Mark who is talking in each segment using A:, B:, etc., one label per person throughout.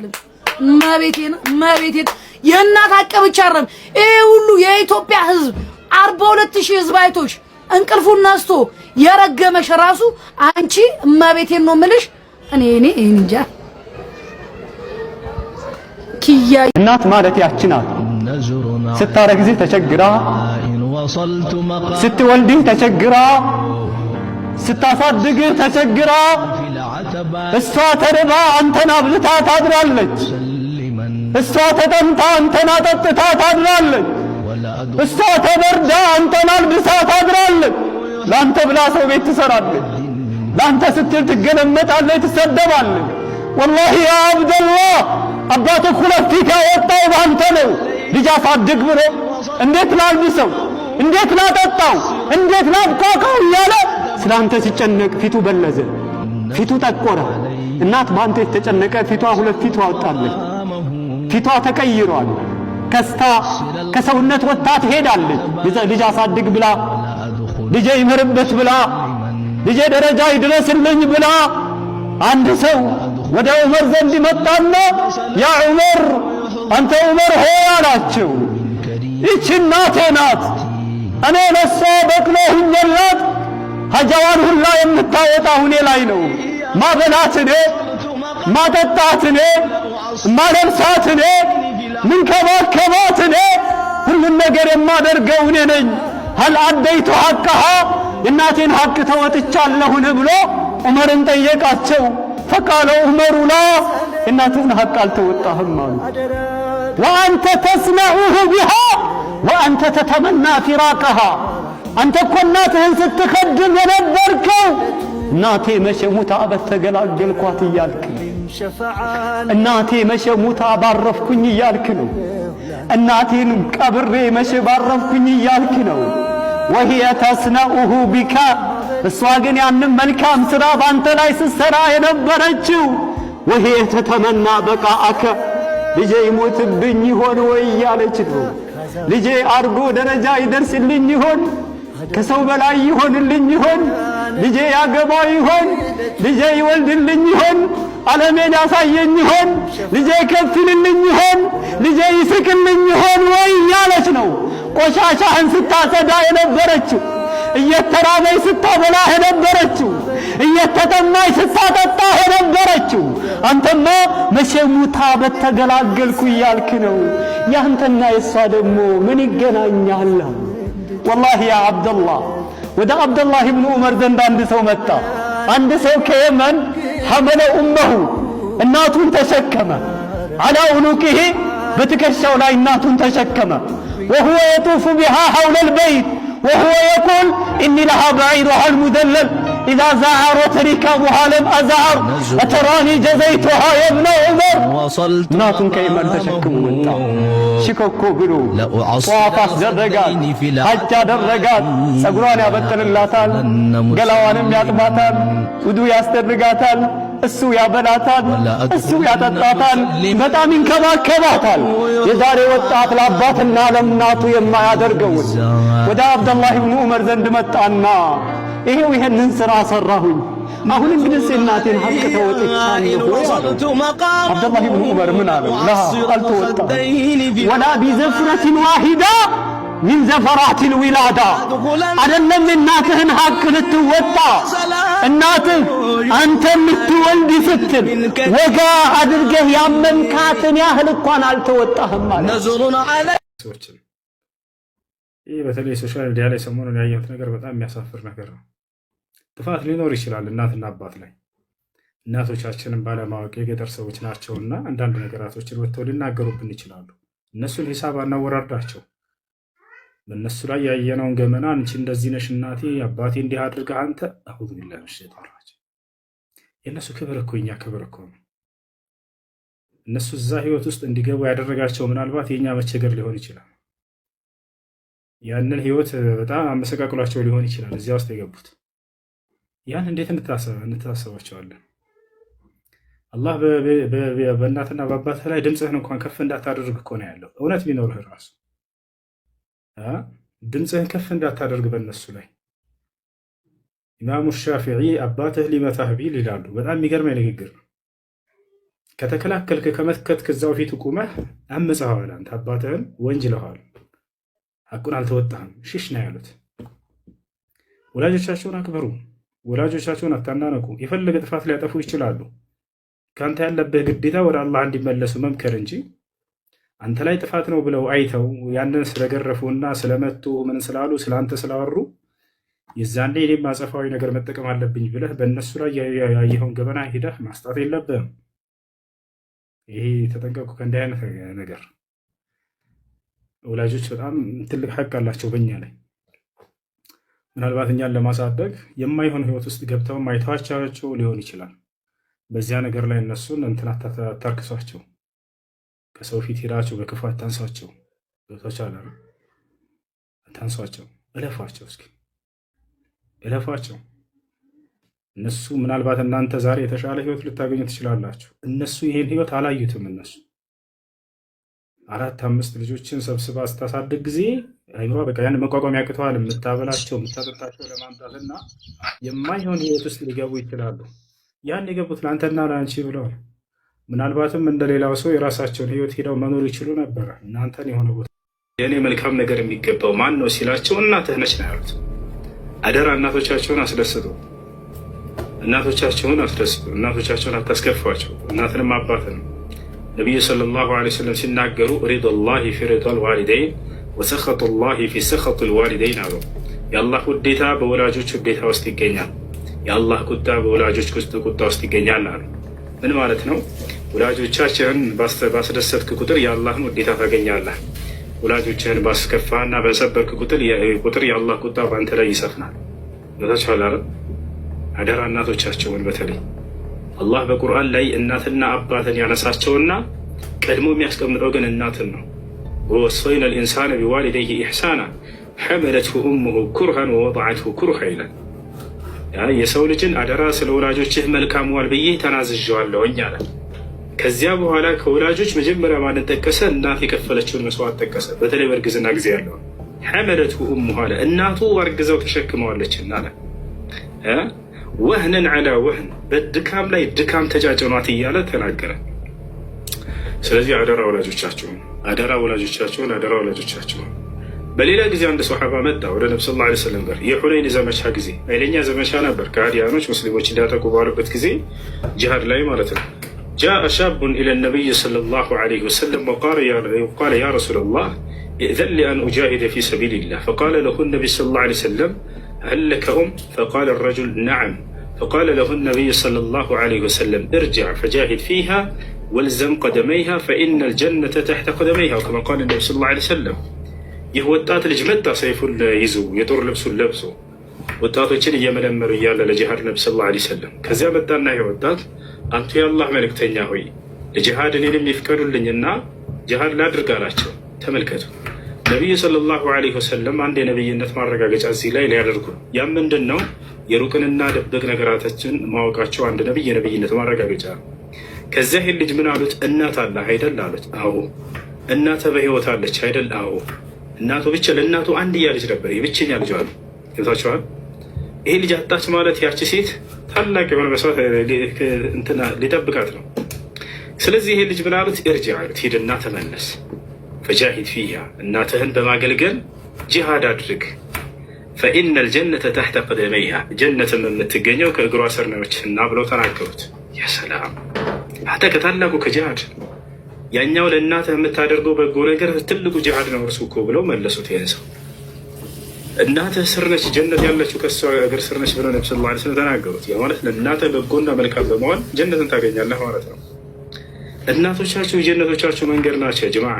A: አልችልም። መቤቴን የእናት አቀብቻ አረም ይሄ ሁሉ የኢትዮጵያ ህዝብ 42000 ህዝብ አይቶሽ እንቅልፉን ነስቶ የረገመሽ ራሱ አንቺ መቤቴን ነው ምልሽ። እኔ እንጃ ኪያ
B: እናት ማለት ያቺ ናት። ስታረግዝ ተቸግራ፣ ስትወልድ ተቸግራ፣ ስታሳድግ ተቸግራ፣ እሷ ተርባ አንተን አብልታ ታድራለች። እሷ ተጠምታ አንተን አጠጥታ ታድራለች። እሷ ተበርዳ አንተን አልብሳ ታድራለች። ላንተ ብላ ሰው ቤት ትሰራለች። ላንተ ስትል ትገለመጣለች፣ ትሰደባለች። ወላሂ ያ አብደላህ አባትህ ሁለት ፊት ያወጣው ባንተ ነው። ልጅ አሳድግ ብሎ እንዴት ላልብሰው፣ እንዴት ላጠጣው፣ እንዴት ላብቃቃው እያለ ስላንተ ሲጨነቅ ፊቱ በለዘ፣ ፊቱ ጠቆረ። እናት ባንተ የተጨነቀ ፊቷ ሁለት ፊት አወጣለች። ፊቷ ተቀይሯል። ከስታ ከሰውነት ወጣ ትሄዳለች። ልጅ አሳድግ ብላ፣ ልጄ ይመርበት ብላ፣ ልጄ ደረጃ ይድረስልኝ ብላ። አንድ ሰው ወደ ዑመር ዘንድ መጣና ያ ዑመር አንተ ዑመር ሆይ አላቸው፣ ይህች እናቴ ናት። እኔ ለሷ በቅሎ ሁኜላት ሀጃዋን ሁላ የምታወጣ ሁኔ ላይ ነው። ማበላት እኔ፣ ማጠጣት እኔ፣ ማለብሳት እኔ፣ ምንከባከባት እኔ፣ ሁሉን ነገር የማደርገው እኔ ነኝ። ሀል አደይቱ ሐቅሃ የእናቴን ሐቅ ተወጥቻለሁን ብሎ ዑመርን ጠየቃቸው። ፈቃለ ዑመሩ ላ የእናትህን ሐቅ አልተወጣህም አሉ። ወአንተ ተስነዑሁ ቢሃ ወአንተ ተተመና ፊራቀሃ አንተ እኮ እናትህን ስትከድም የነበርከው እናቴ መቼ ሙታ በተገላገልኳት እያልክ ነው። እናቴ መቼ ሙታ ባረፍኩኝ እያልክ ነው። እናቴን ቀብሬ መቼ ባረፍኩኝ እያልክ ነው። ወሂየ ተስነዑሁ ቢካ እሷ ግን ያንን መልካም ሥራ ባንተ ላይ ስትሰራ የነበረችው ወሂየ ተተመና በቃአከ ልጄ ይሞትብኝ ይሆን ወይ እያለች ነው። ልጄ አርጎ ደረጃ ይደርስልኝ ይሆን፣ ከሰው በላይ ይሆንልኝ ይሆን፣ ልጄ ያገባ ይሆን፣ ልጄ ይወልድልኝ ይሆን፣ ዓለሜን ያሳየኝ ይሆን፣ ልጄ ከፍልልኝ ይሆን፣ ልጄ ይስቅልኝ ይሆን ወይ እያለች ነው። ቆሻሻህን ስታጸዳ የነበረችው፣ እየተራበይ ስታበላ የነበረችው፣ እየተጠማይ ስታጠጣ የነበረችው አንተማ መቼ ሙታ በተገላገልኩ እያልክ ነው። ያንተና የሷ ደግሞ ምን ይገናኛል? ወላሂ ያ አብደላህ ወደ አብደላህ ኢብኑ ዑመር ዘንድ አንድ ሰው መጣ። አንድ ሰው ከየመን ሐመለ ኡመሁ እናቱን ተሸከመ። አላ ኡኑቂሂ በትከሻው ላይ እናቱን ተሸከመ። ወሁወ የጡፉ ቢሃ ሐውለል በይት وهو يقول إني لها بعيرها المدلل إذا زعرت ركابها لم أزعر أتراني جزيتها يا ابن عمر. ناتن كيمن تشكم منتا شكوكو بلو طوافاس درقات حجا درقات سقران يابتن اللاتال قلوانم ياتباتال ودو ياسترقاتال እሱ ያበላታል፣ እሱ ያጠጣታል፣ በጣም ይንከባከባታል። የዛሬ ወጣት ለአባትና ለእናቱ የማያደርገውን ወደ አብደላህ ኢብኑ ዑመር ዘንድ መጣና ይሄው ይሄንን ሥራ ሰራሁኝ፣ አሁን እንግዲህ እናቴን ሐቅ ተወጥቻለሁ። አብደላህ ኢብኑ ዑመር ምን አለው? ላ አልተወጣም ወላ ቢዘፍረትን ዋሂዳ ሚን ዘፈራቲል ዊላዳ አይደለም እናትህን ሐቅ ልትወጣ እናትህ አንተ ምትወልድ ስትል ወጋ አድርገህ ያመንካትን ያህል እንኳን አልተወጣህም ማለት ሰዎች። ይህ በተለይ ሶሻል ሚዲያ ላይ ሰሞኑን ያየሁት ነገር በጣም የሚያሳፍር ነገር ነው። ጥፋት ሊኖር ይችላል እናትና አባት ላይ። እናቶቻችንን ባለማወቅ የገጠር ሰዎች ናቸውና አንዳንድ ነገራቶችን ወጥተው ሊናገሩብን ይችላሉ። እነሱን ሂሳብ አናወራርዳቸው። በእነሱ ላይ ያየነውን ገመና አንቺ እንደዚህ ነሽ እናቴ አባቴ እንዲህ አድርገህ አንተ አሁን ቢላህ ሸይጣን የእነሱ ክብር እኮ የኛ ክብር እኮ ነው። እነሱ እዛ ህይወት ውስጥ እንዲገቡ ያደረጋቸው ምናልባት የኛ መቸገር ሊሆን ይችላል። ያንን ህይወት በጣም አመሰቃቅሏቸው ሊሆን ይችላል እዚያ ውስጥ የገቡት። ያን እንዴት እንታሰባቸዋለን? አላህ በእናትና በአባትህ ላይ ድምፅህን እንኳን ከፍ እንዳታደርግ እኮ ነው ያለው። እውነት ቢኖርህ ራሱ ድምፅህን ከፍ እንዳታደርግ በእነሱ ላይ። ኢማሙ ሻፊዒ አባትህ ሊመታህ ቢል ይላሉ። በጣም የሚገርመኝ ንግግር ነው።
C: ከተከላከልክ ከመከትክ እዛው ፊት ቆመህ አመፀሃል። አንተ አባትህን ወንጅለሃል፣ ሐቁን አልተወጣህም። ሽሽ ነው ያሉት። ወላጆቻቸውን አክብሩ፣ ወላጆቻቸውን አታናነቁ። የፈለገ ጥፋት ሊያጠፉ ይችላሉ። ከአንተ ያለብህ ግዴታ ወደ አላህ እንዲመለሱ መምከር እንጂ አንተ ላይ ጥፋት ነው ብለው አይተው ያንን ስለገረፉና ስለመቱ ምን ስላሉ ስለአንተ ስላወሩ የዛኔ እኔም አጸፋዊ ነገር መጠቀም አለብኝ ብለህ በእነሱ ላይ ያየኸውን ገበና ሂደህ ማስጣት የለብህም። ይሄ ተጠንቀቁ ከእንዲህ አይነት ነገር። ወላጆች በጣም ትልቅ ሐቅ አላቸው በእኛ ላይ። ምናልባት እኛን ለማሳደግ የማይሆን ህይወት ውስጥ ገብተው አይተዋቸው ሊሆን ይችላል። በዚያ ነገር ላይ እነሱን እንትን አታርክሷቸው። ከሰው ፊት ሄዳቸው በክፉ አታንሷቸው። ገብቶቻል? አታንሷቸው፣ እለፏቸው። እስኪ እለፏቸው። እነሱ ምናልባት እናንተ ዛሬ የተሻለ ህይወት ልታገኙ ትችላላችሁ። እነሱ ይሄን ህይወት አላዩትም። እነሱ 4-5 ልጆችን ሰብስባ ስታሳድግ ጊዜ አይምሯ በቃ ያን መቋቋም ያቅተዋል። የምታበላቸው የምታጠጣቸው ለማምጣትና የማይሆን ህይወት ውስጥ ሊገቡ ይችላሉ። ያን የገቡት ለአንተና ለአንቺ ብለው ምናልባትም እንደሌላው ሰው የራሳቸውን ህይወት ሄደው መኖር ይችሉ ነበረ። እናንተን የሆነ ቦታ የእኔ መልካም ነገር የሚገባው ማን ነው ሲላቸው እናትህ ነች ነው ያሉት። አደራ እናቶቻቸውን አስደስቱ። እናቶቻቸውን አስደስቱ። እናቶቻቸውን አታስከፏቸው። እናትንም አባትንም ነቢዩ ሰለላሁ ዐለይሂ ወሰለም ሲናገሩ ሪዶላሂ ፊ ሪዶል ዋሊደይን ወሰኸጡላሂ ፊ ሰኸጢል ዋሊደይን አሉ። የአላህ ውዴታ በወላጆች ውዴታ ውስጥ ይገኛል፣ የአላህ ቁጣ በወላጆች ቁጣ ውስጥ ይገኛል አሉ። ምን ማለት ነው? ወላጆቻችንን ባስደሰትክ ቁጥር የአላህን ውዴታ ታገኛለህ። ወላጆችህን ባስከፋና በሰበርክ ቁጥር የአላህ ቁጣ በአንተ ላይ ይሰፍናል። ታችኋል። አደራ እናቶቻቸውን በተለይ አላህ በቁርአን ላይ እናትና አባትን ያነሳቸውና ቀድሞ የሚያስቀምጠው ግን እናትን ነው። ወወሰይና ልኢንሳነ ቢዋሊደይሂ ኢሕሳና ሐመለትሁ ኡሙሁ ኩርሃን ወወضዐትሁ ኩርሃ ይላል። የሰው ልጅን አደራ ስለ ወላጆችህ መልካም ዋል ብዬ ተናዝዤዋለሁኝ አለ። ከዚያ በኋላ ከወላጆች መጀመሪያ ማንን ጠቀሰ? እናት የከፈለችውን መስዋዕት ጠቀሰ። በተለይ በእርግዝና ጊዜ ያለው ሐመለትሁ ኡሙሁ አለ። እናቱ አርግዘው ተሸክመዋለችና አለ። ወህነን ዐላ ወህን በድካም ላይ ድካም ተጫጭኗት እያለ ተናገረ። ስለዚህ አደራ ወላጆቻችሁን፣ አደራ ወላጆቻችሁን፣ አደራ ወላጆቻችሁን። በሌላ ጊዜ አንድ ሶሐባ መጣ ወደ ነብዩ ሰለላሁ ዐለይሂ ወሰለም ጋር። የሁነይን ዘመቻ ጊዜ ኃይለኛ ዘመቻ ነበር። ከሃዲያኖች ሙስሊሞች እንዲያጠቁ ባሉበት ጊዜ ጂሃድ ላይ ማለት ነው። ጃአ ሻቡን ኢለ ነቢይ ሰለላሁ ዐለይሂ ወሰለም ወቃለ ያ ረሱለላህ ኢእዘን ሊ አን ኡጃሂደ ፊ ሰቢልላህ ፈቃለ ለሁ ነቢይ ሰለላሁ ዐለይሂ ወሰለም هل لك أم؟ فقال الرجل نعم. فقال له النبي صلى الله عليه وسلم ارجع فجاهد فيها والزم قدميها فإن الجنة تحت قدميها وكما قال النبي صلى الله عليه وسلم. ይህ ወጣት ልጅ መጣ ሰይፉን ይዞ የጦር ልብሱን ለብሶ ወጣቶችን እየመለመሉ እያለ ለጂሃድ ነብዩ ሰለላሁ ዐለይሂ ወሰለም። ከዚያ መጣና ይህ ወጣት አንቱ የአላህ መልእክተኛ ሆይ ለጂሃድ እኔንም ይፍቀዱልኝና ጂሃድ ላድርግ አላቸው። ተመልከቱ ነቢዩ ሰለላሁ ዐለይሂ ወሰለም አንድ የነብይነት ማረጋገጫ እዚህ ላይ ሊያደርጉ። ያም ምንድን ነው? የሩቅንና ደበቅ ነገራቶችን ማወቃቸው አንድ ነብይ የነብይነት ማረጋገጫ ነው። ከዚያ ይህ ልጅ ምን አሉት? እናት አለህ አይደል አሉት። አዎ። እናትህ በህይወት አለች አይደል? አዎ። እናቱ ብቻ ለእናቱ አንድያ ልጅ ነበር፣ የብቸኛ ልጅ አሉ። ገብታችኋል? ይሄ ልጅ አጣች ማለት ያቺ ሴት ታላቅ የሆነ መስዋዕት ሊጠብቃት ነው። ስለዚህ ይሄ ልጅ ምን አሉት? እርጅ አሉት፣ ሂድና ተመለስ ፈጃሂድ ፊሃ እናትህን በማገልገል ጂሃድ አድርግ። ፈኢነ ልጀነተ ተሕተ ቀደመይሃ ጀነትም የምትገኘው ከእግሯ ስር ነችና ብለው ተናገሩት። ያ ሰላም! አተ ከታላቁ ከጂሃድ ያኛው ለእናትህ የምታደርገው በጎ ነገር ትልቁ ጂሃድ ነው እርሱ እኮ ብለው መለሱት። ይህን ሰው እናትህ ስር ነች ጀነት ያለችው ከሷ እግር ስር ነች ብለው ነብዩ ሰለላሁ ዐለይሂ ወሰለም ተናገሩት። ያ ማለት ለእናትህ በጎና መልካም በመሆን ጀነትን ታገኛለህ ማለት ነው። እናቶቻችሁ የጀነቶቻችሁ መንገድ ናቸው። ጀማዓ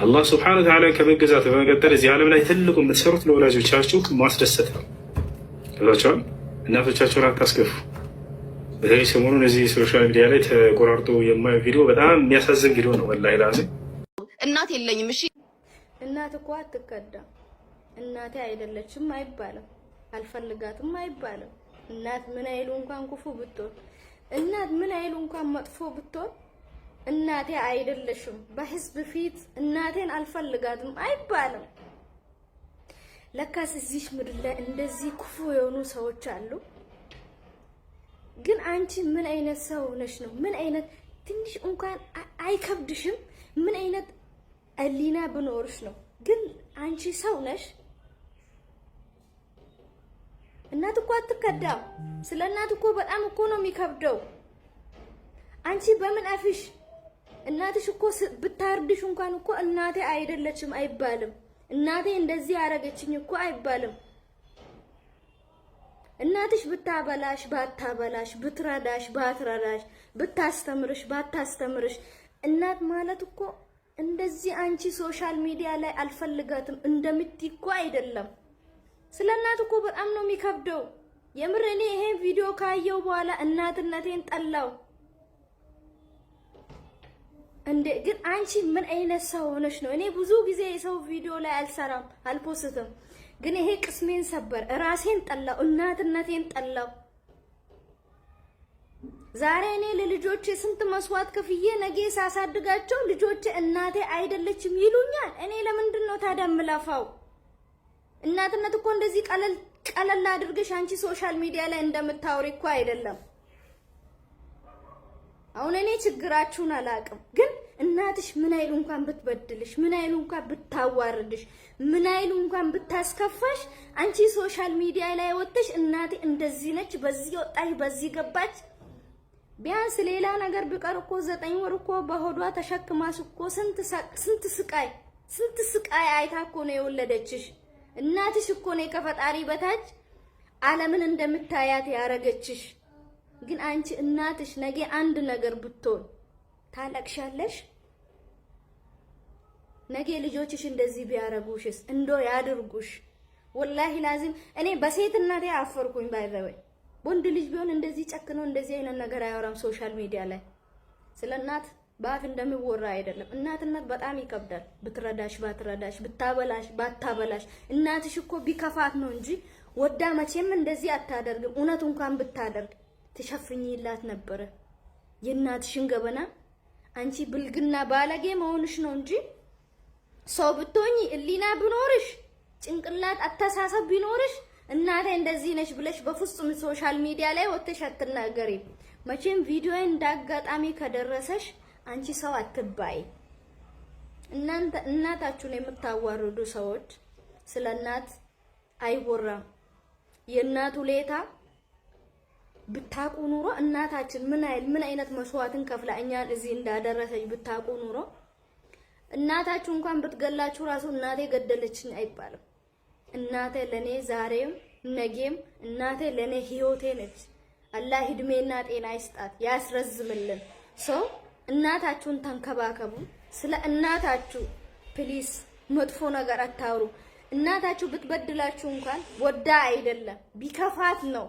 C: አላህ ስብሐነሁ ወተዓላ ከመገዛት በመቀጠል እዚህ ዓለም ላይ ትልቁ የምትሰሩት ለወላጆቻችሁ ማስደሰት ነው። ብላችኋል። እናቶቻችሁን አታስከፉ። በተለይ ሰሞኑን እዚህ ሶሻል ሚዲያ ላይ ተቆራርጦ የማየው ቪዲዮ በጣም የሚያሳዝን ቪዲዮ ነው። ወላሂ ላዚም
D: እናት የለኝም። እሺ
E: እናት እኮ አትከዳም። እናቴ አይደለችም አይባልም፣ አልፈልጋትም አይባልም። እናት ምን አይሉ እንኳን ክፉ ብትሆን፣ እናት ምን አይሉ እንኳን መጥፎ ብትሆን እናቴ አይደለሽም በህዝብ ፊት እናቴን አልፈልጋትም አይባልም። ለካስ እዚህ ምድር ላይ እንደዚህ ክፉ የሆኑ ሰዎች አሉ። ግን አንቺ ምን አይነት ሰው ነሽ ነው? ምን አይነት ትንሽ እንኳን አይከብድሽም? ምን አይነት ህሊና ብኖርሽ ነው? ግን አንቺ ሰው ነሽ? እናት እኮ አትከዳም። ስለ እናት እኮ በጣም እኮ ነው የሚከብደው። አንቺ በምን አፍሽ እናትሽ እኮ ብታርድሽ እንኳን እኮ እናቴ አይደለችም አይባልም። እናቴ እንደዚህ ያረገችኝ እኮ አይባልም። እናትሽ ብታበላሽ ባታበላሽ፣ ብትረዳሽ ባትረዳሽ፣ ብታስተምርሽ ባታስተምርሽ፣ እናት ማለት እኮ እንደዚህ አንቺ ሶሻል ሚዲያ ላይ አልፈልጋትም እንደምትይ እኮ አይደለም። ስለ እናት እኮ በጣም ነው የሚከብደው። የምር እኔ ይሄን ቪዲዮ ካየው በኋላ እናትነቴን ጠላው። እንዴ ግን አንቺ ምን አይነት ሰው ሆነሽ ነው? እኔ ብዙ ጊዜ የሰው ቪዲዮ ላይ አልሰራም አልፖስትም፣ ግን ይሄ ቅስሜን ሰበር፣ ራሴን ጠላው፣ እናትነቴን ጠላው። ዛሬ እኔ ለልጆቼ ስንት መስዋዕት ከፍዬ ነገ ሳሳድጋቸው ልጆቼ እናቴ አይደለችም ይሉኛል። እኔ ለምንድን ነው ታዲያ የምለፋው? እናትነት እኮ እንደዚህ ቀለል አድርገሽ አንቺ ሶሻል ሚዲያ ላይ እንደምታወሪ እኮ አይደለም። አሁን እኔ ችግራችሁን አላቅም፣ ግን እናትሽ ምን አይሉ እንኳን ብትበድልሽ፣ ምን አይሉ እንኳን ብታዋርድሽ፣ ምን አይሉ እንኳን ብታስከፋሽ፣ አንቺ ሶሻል ሚዲያ ላይ ወጥተሽ እናቴ እንደዚህ ነች፣ በዚህ ወጣች፣ በዚህ ገባች። ቢያንስ ሌላ ነገር ቢቀር እኮ 9 ወር እኮ በሆዷ ተሸክማሽ እኮ ስንት ስቃይ አይታ እኮ ነው የወለደችሽ። እናትሽ እኮ ነው ከፈጣሪ በታች ዓለምን እንደምታያት ያረገችሽ። ግን አንቺ እናትሽ ነገ አንድ ነገር ብትሆን ታለቅሻለሽ? ነገ ልጆችሽ እንደዚህ ቢያረጉሽስ እንዶ ያድርጉሽ? ወላሂ ላዚም እኔ በሴት እናቴ አፈርኩኝ። ባይዘወይ ወንድ ልጅ ቢሆን እንደዚህ ጨክኖ እንደዚህ አይነት ነገር አያወራም ሶሻል ሚዲያ ላይ። ስለ እናት ባፍ እንደሚወራ አይደለም። እናትነት በጣም ይከብዳል። ብትረዳሽ ባትረዳሽ፣ ብታበላሽ ባታበላሽ፣ እናትሽ እኮ ቢከፋት ነው እንጂ ወዳ መቼም እንደዚህ አታደርግም። እውነት እንኳን ብታደርግ ትሸፍኝላት ነበረ የእናትሽን ገበና። አንቺ ብልግና ባለጌ መሆንሽ ነው እንጂ ሰው ብትሆኚ እሊና ቢኖርሽ ጭንቅላት አተሳሰብ ቢኖርሽ እናቴ እንደዚህ ነሽ ብለሽ በፍጹም ሶሻል ሚዲያ ላይ ወጥተሽ አትናገሪም። መቼም ቪዲዮ እንዳጋጣሚ ከደረሰሽ አንቺ ሰው አትባይ። እናታችሁን የምታዋርዱ ሰዎች ስለ እናት አይወራም። የእናቱ ሌታ ብታቁ ኑሮ እናታችን ምን አይነት መስዋዕትን ከፍላ እኛን እዚህ እንዳደረሰች ብታቁ ኑሮ እናታችሁ እንኳን ብትገላችሁ ራሱ እናቴ ገደለችኝ አይባልም። እናቴ ለኔ ዛሬም ነገም እናቴ ለኔ ህይወቴ ነች። አላህ እድሜና ጤና ይስጣት ያስረዝምልን። ሰው እናታችሁን ተንከባከቡ። ስለ እናታችሁ ፕሊስ መጥፎ ነገር አታውሩ። እናታችሁ ብትበድላችሁ እንኳን ወዳ አይደለም ቢከፋት ነው